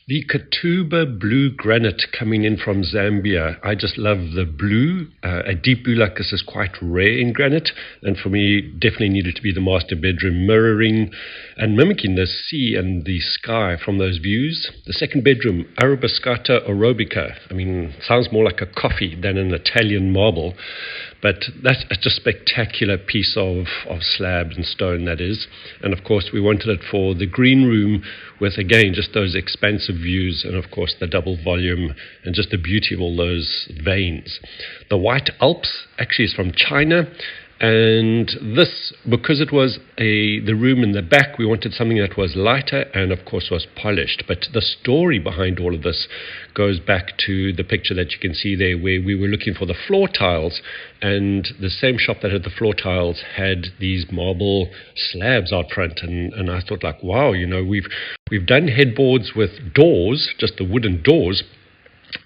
The Katuba blue granite coming in from Zambia. I just love the blue. A deep blue like this is quite rare in granite, and for me, definitely needed to be the master bedroom, mirroring and mimicking the sea and the sky from those views. The second bedroom, Arabiscata Orobica. I mean, sounds more like a coffee than an Italian marble, but that's just a spectacular piece of slab and stone, that is. And of course, we wanted it for the green room with, again, just those expansive views and, of course, the double volume and just the beauty of all those veins. The White Alps actually is from China. And this, because it was the room in the back, we wanted something that was lighter and, of course, was polished. But the story behind all of this goes back to the picture that you can see there, where we were looking for the floor tiles, and the same shop that had the floor tiles had these marble slabs out front. And I thought, like, wow, we've done headboards with doors, just the wooden doors,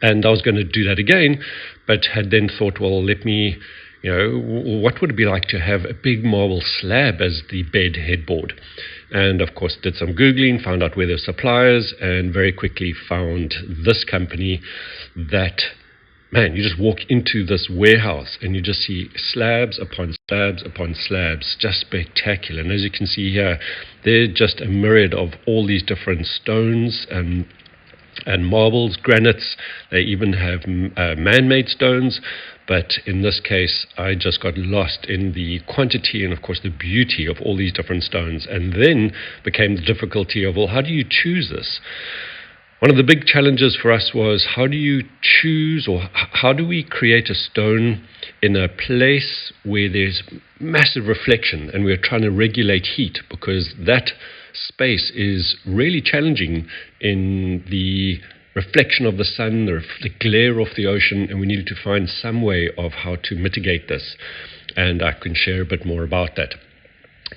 and I was going to do that again, but had then thought, well, let me... what would it be like to have a big marble slab as the bed headboard? And of course, did some Googling, found out where the suppliers, and very quickly found this company that, man, you just walk into this warehouse and you just see slabs upon slabs upon slabs, just spectacular. And as you can see here, they're just a myriad of all these different stones and marbles, granites. They even have man-made stones. But in this case, I just got lost in the quantity and, of course, the beauty of all these different stones. And then became the difficulty of, well, how do you choose this? One of the big challenges for us was, how do you choose, or how do we create a stone in a place where there's massive reflection and we're trying to regulate heat, because that space is really challenging in the reflection of the sun, the glare of the ocean, and we needed to find some way of how to mitigate this. And I can share a bit more about that.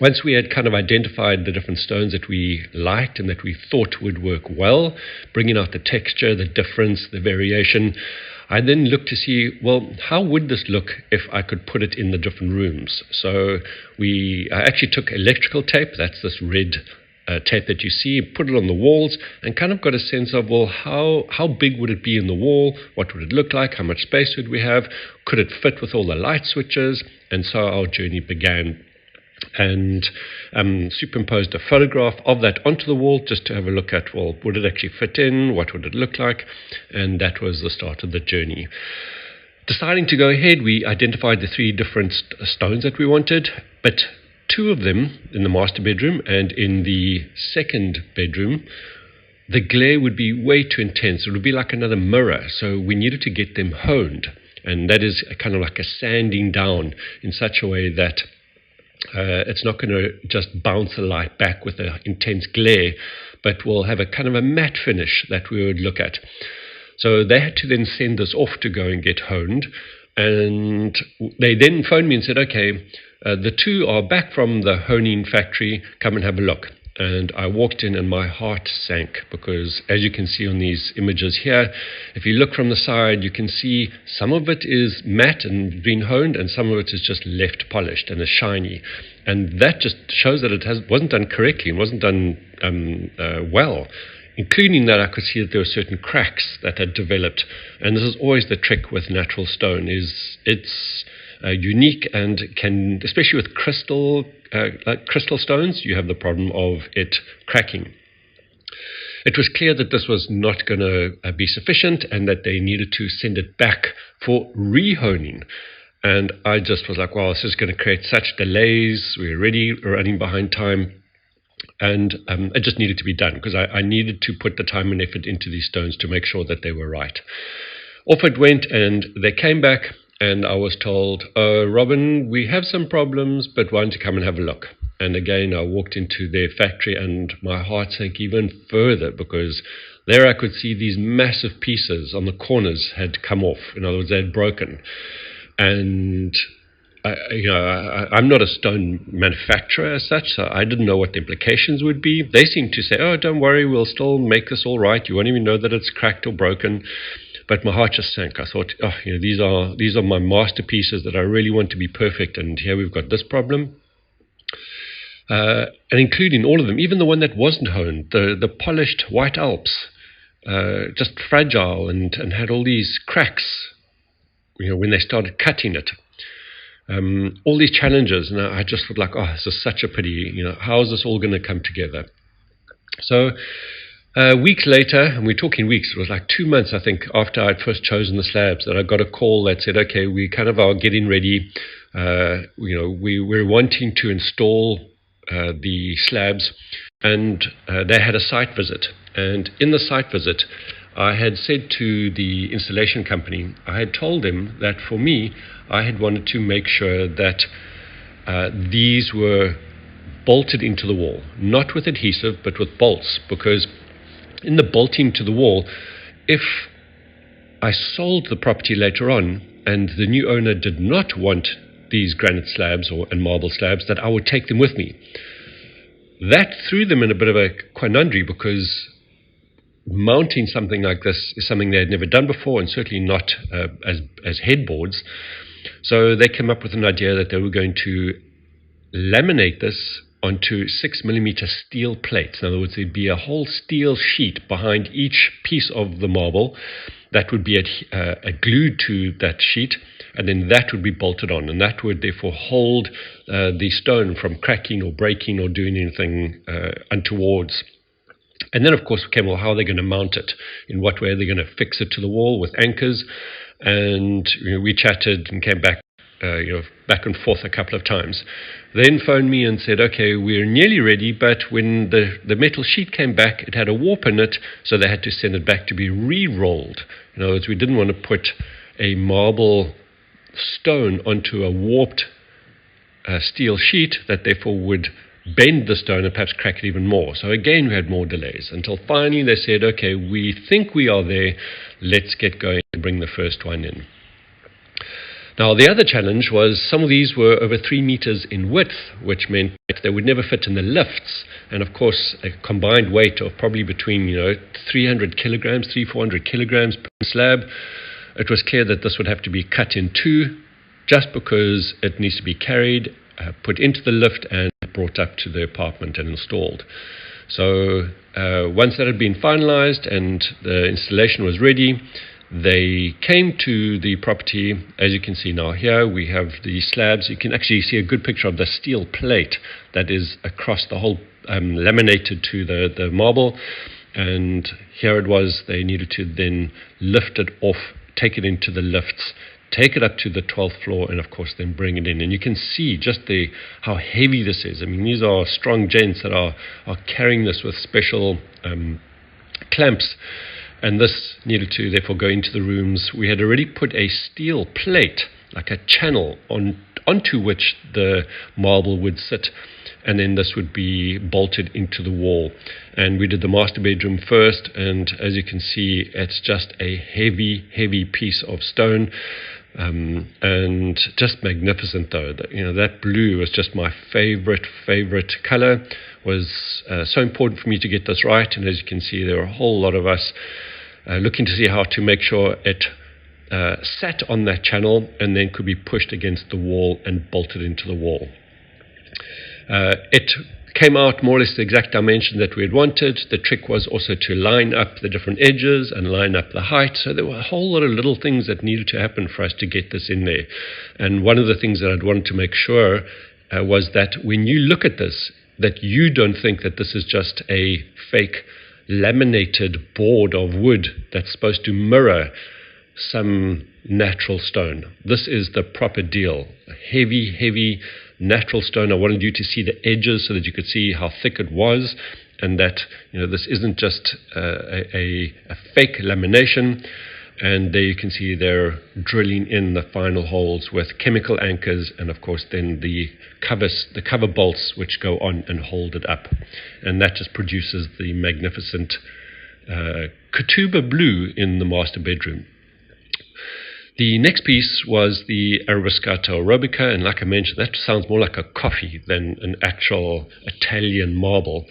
Once we had kind of identified the different stones that we liked and that we thought would work well, bringing out the texture, the difference, the variation, I then looked to see, well, how would this look if I could put it in the different rooms? So I actually took electrical tape, that's this red tape that you see, put it on the walls, and kind of got a sense of, well, how big would it be in the wall? What would it look like? How much space would we have? Could it fit with all the light switches? And so our journey began. And superimposed a photograph of that onto the wall just to have a look at, well, would it actually fit in? What would it look like? And that was the start of the journey. Deciding to go ahead, we identified the three different stones that we wanted, but two of them in the master bedroom, and in the second bedroom, the glare would be way too intense. It would be like another mirror, so we needed to get them honed, and that is kind of like a sanding down in such a way that it's not going to just bounce the light back with an intense glare, but will have a kind of a matte finish that we would look at. So they had to then send this off to go and get honed, and they then phoned me and said, okay, the two are back from the honing factory, come and have a look. And I walked in and my heart sank, because as you can see on these images here, if you look from the side, you can see some of it is matte and been honed, and some of it is just left polished and is shiny. And that just shows that it wasn't done correctly and wasn't done well. Including that, I could see that there were certain cracks that had developed. And this is always the trick with natural stone, is it's unique and can, especially with crystal stones, you have the problem of it cracking. It was clear that this was not going to be sufficient and that they needed to send it back for rehoning. And I just was like, wow, this is going to create such delays. We're already running behind time. And it just needed to be done, because I needed to put the time and effort into these stones to make sure that they were right. Off it went, and they came back, and I was told, Robin, we have some problems, but why don't you come and have a look? And again, I walked into their factory, and my heart sank even further, because there I could see these massive pieces on the corners had come off. In other words, they had broken. And I'm not a stone manufacturer as such, so I didn't know what the implications would be. They seemed to say, oh, don't worry, we'll still make this all right. You won't even know that it's cracked or broken. But my heart just sank. I thought, these are my masterpieces that I really want to be perfect, and here we've got this problem. And including all of them, even the one that wasn't honed, the polished White Alps, just fragile and had all these cracks, when they started cutting it. All these challenges, and I just thought like, oh, this is such a pity. How is this all going to come together? So weeks later, and we're talking weeks, it was like 2 months, I think, after I'd first chosen the slabs, that I got a call that said, okay, we kind of are getting ready. We're wanting to install the slabs, and they had a site visit. And in the site visit, I had said to the installation company, I had told them that for me, I had wanted to make sure that these were bolted into the wall, not with adhesive, but with bolts, because in the bolting to the wall, if I sold the property later on and the new owner did not want these granite slabs and marble slabs, that I would take them with me. That threw them in a bit of a quandary, because mounting something like this is something they had never done before, and certainly not as headboards. So they came up with an idea that they were going to laminate this onto 6mm steel plates. In other words, there'd be a whole steel sheet behind each piece of the marble that would be glued to that sheet, and then that would be bolted on, and that would therefore hold the stone from cracking or breaking or doing anything untowards. And then, of course, came, well, how are they going to mount it? In what way are they going to fix it to the wall with anchors? And we chatted and came back, back and forth a couple of times. Then phoned me and said, okay, we're nearly ready, but when the metal sheet came back, it had a warp in it, so they had to send it back to be re-rolled. In other words, we didn't want to put a marble stone onto a warped steel sheet that therefore would bend the stone and perhaps crack it even more. So again, we had more delays, until finally they said, okay, we think we are there, let's get going and bring the first one in. Now, the other challenge was some of these were over 3 meters in width, which meant that they would never fit in the lifts. And of course, a combined weight of probably between 300 kilograms, 400 kilograms per slab. It was clear that this would have to be cut in two, just because it needs to be carried, put into the lift, and brought up to the apartment and installed. So once that had been finalized and the installation was ready, they came to the property. As you can see now here, we have the slabs. You can actually see a good picture of the steel plate that is across the whole, laminated to the marble. And here it was, they needed to then lift it off, take it into the lifts, take it up to the 12th floor, and of course then bring it in. And you can see just how heavy this is. I mean, these are strong gents that are carrying this with special clamps. And this needed to therefore go into the rooms. We had already put a steel plate, like a channel, onto which the marble would sit, and then this would be bolted into the wall. And we did the master bedroom first, and as you can see, it's just a heavy, heavy piece of stone, and just magnificent though. That blue was just my favorite color. Was so important for me to get this right, and as you can see, there were a whole lot of us looking to see how to make sure it sat on that channel and then could be pushed against the wall and bolted into the wall. It came out more or less the exact dimension that we had wanted. The trick was also to line up the different edges and line up the height. So there were a whole lot of little things that needed to happen for us to get this in there. And one of the things that I'd wanted to make sure was that when you look at this, that you don't think that this is just a fake laminated board of wood that's supposed to mirror some natural stone. This is the proper deal. A heavy natural stone. I wanted you to see the edges so that you could see how thick it was, and that this isn't just a fake lamination. And there you can see they're drilling in the final holes with chemical anchors, and of course then the cover bolts which go on and hold it up. And that just produces the magnificent Katuba blue in the master bedroom. The next piece was the Arabescata Arabica, and like I mentioned, that sounds more like a coffee than an actual Italian marble.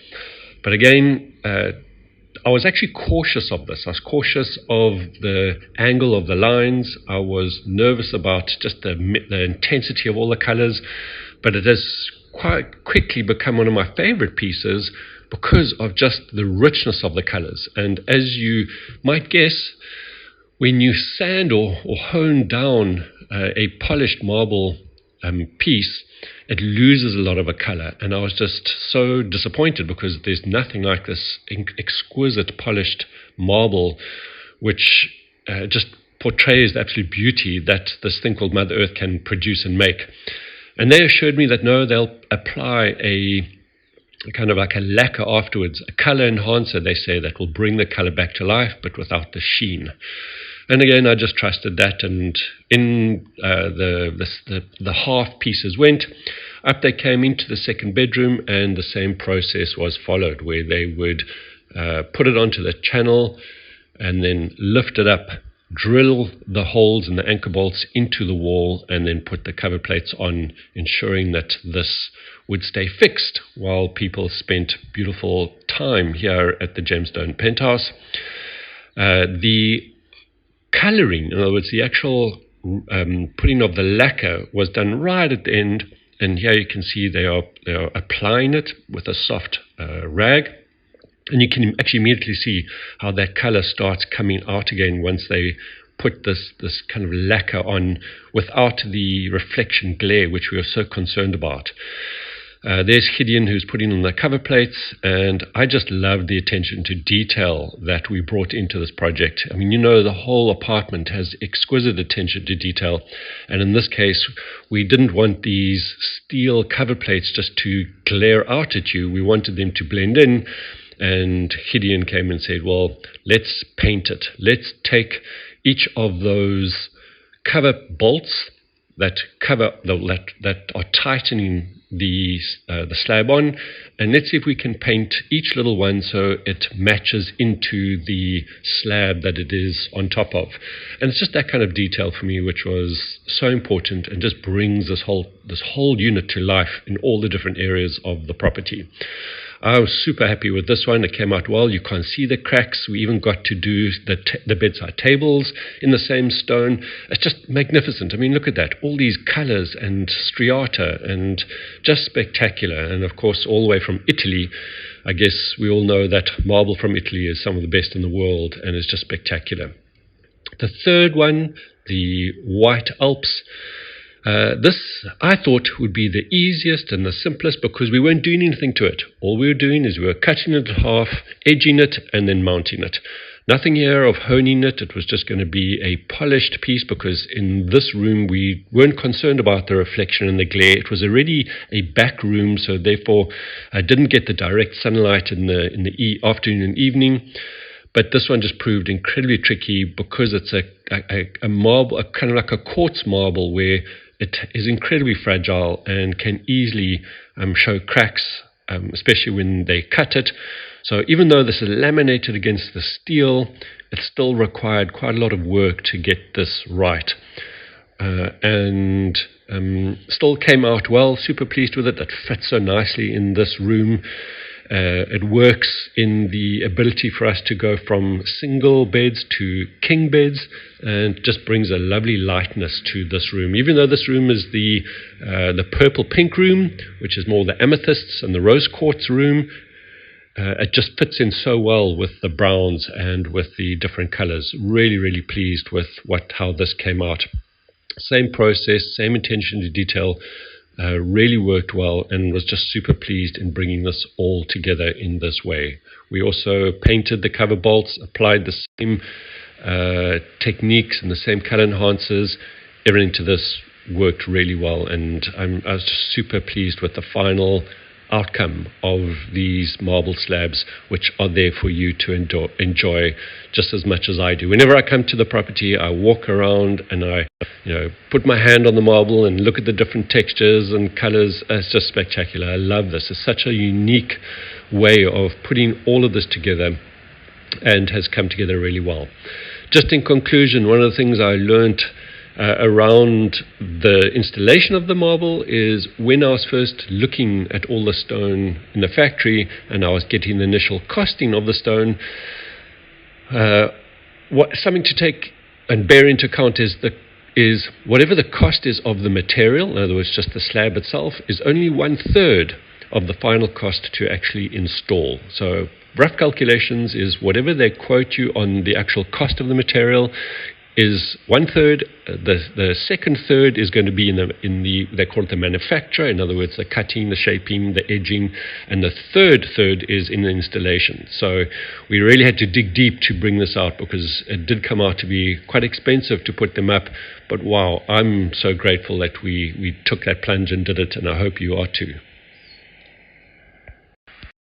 But again, I was actually cautious of this. I was cautious of the angle of the lines. I was nervous about just the intensity of all the colors, but it has quite quickly become one of my favorite pieces because of just the richness of the colors. And as you might guess, when you sand or hone down a polished marble piece, it loses a lot of a color. And I was just so disappointed because there's nothing like this exquisite polished marble, which just portrays the absolute beauty that this thing called Mother Earth can produce and make. And they assured me that no, they'll apply a kind of like a lacquer afterwards, a color enhancer, they say, that will bring the color back to life, but without the sheen. And again, I just trusted that, and in the half pieces went. Up they came into the second bedroom, and the same process was followed, where they would put it onto the channel and then lift it up, drill the holes and the anchor bolts into the wall, and then put the cover plates on, ensuring that this would stay fixed while people spent beautiful time here at the Gemstone Penthouse. The coloring, in other words, the actual putting of the lacquer was done right at the end, and here you can see they are applying it with a soft rag. And you can actually immediately see how that color starts coming out again once they put this kind of lacquer on without the reflection glare, which we were so concerned about. There's Gideon, who's putting on the cover plates, and I just love the attention to detail that we brought into this project. I mean, the whole apartment has exquisite attention to detail, and in this case, we didn't want these steel cover plates just to glare out at you. We wanted them to blend in. And Gideon came and said, well, let's paint it. Let's take each of those cover bolts that are tightening the slab on, and let's see if we can paint each little one so it matches into the slab that it is on top of. And it's just that kind of detail for me which was so important and just brings this whole unit to life in all the different areas of the property. I was super happy with this one. It came out well. You can't see the cracks. We even got to do the bedside tables in the same stone. It's just magnificent. I mean, look at that. All these colors and striata and just spectacular. And of course, all the way from Italy. I guess we all know that marble from Italy is some of the best in the world, and it's just spectacular. The third one, the White Alps. This, I thought, would be the easiest and the simplest because we weren't doing anything to it. All we were doing is we were cutting it in half, edging it, and then mounting it. Nothing here of honing it. It was just going to be a polished piece because in this room we weren't concerned about the reflection and the glare. It was already a back room, so therefore I didn't get the direct sunlight in the afternoon and evening. But this one just proved incredibly tricky because it's a marble, kind of like a quartz marble where it is incredibly fragile and can easily show cracks, especially when they cut it. So even though this is laminated against the steel, it still required quite a lot of work to get this right. And still came out well, super pleased with it. That fits so nicely in this room. It works in the ability for us to go from single beds to king beds, and just brings a lovely lightness to this room. Even though this room is the purple pink room, which is more the amethysts, and the rose quartz room, it just fits in so well with the browns and with the different colors. Really, really pleased with how this came out. Same process, same attention to detail. Really worked well, and was just super pleased in bringing this all together in this way. We also painted the cover bolts, applied the same techniques and the same color enhancers. Everything to this worked really well, and I was just super pleased with the final outcome of these marble slabs, which are there for you to enjoy just as much as I do. Whenever I come to the property, I walk around and I put my hand on the marble and look at the different textures and colors. It's just spectacular. I love this. It's such a unique way of putting all of this together, and has come together really well. Just in conclusion, one of the things I learned around the installation of the marble is when I was first looking at all the stone in the factory and I was getting the initial costing of the stone, something to take and bear into account is whatever the cost is of the material, in other words just the slab itself, is only 1/3 of the final cost to actually install. So rough calculations is whatever they quote you on the actual cost of the material is 1/3. The second third is going to be in the they call it the manufacture, in other words, the cutting, the shaping, the edging, and the third is in the installation. So we really had to dig deep to bring this out, because it did come out to be quite expensive to put them up. But wow, I'm so grateful that we took that plunge and did it, and I hope you are too.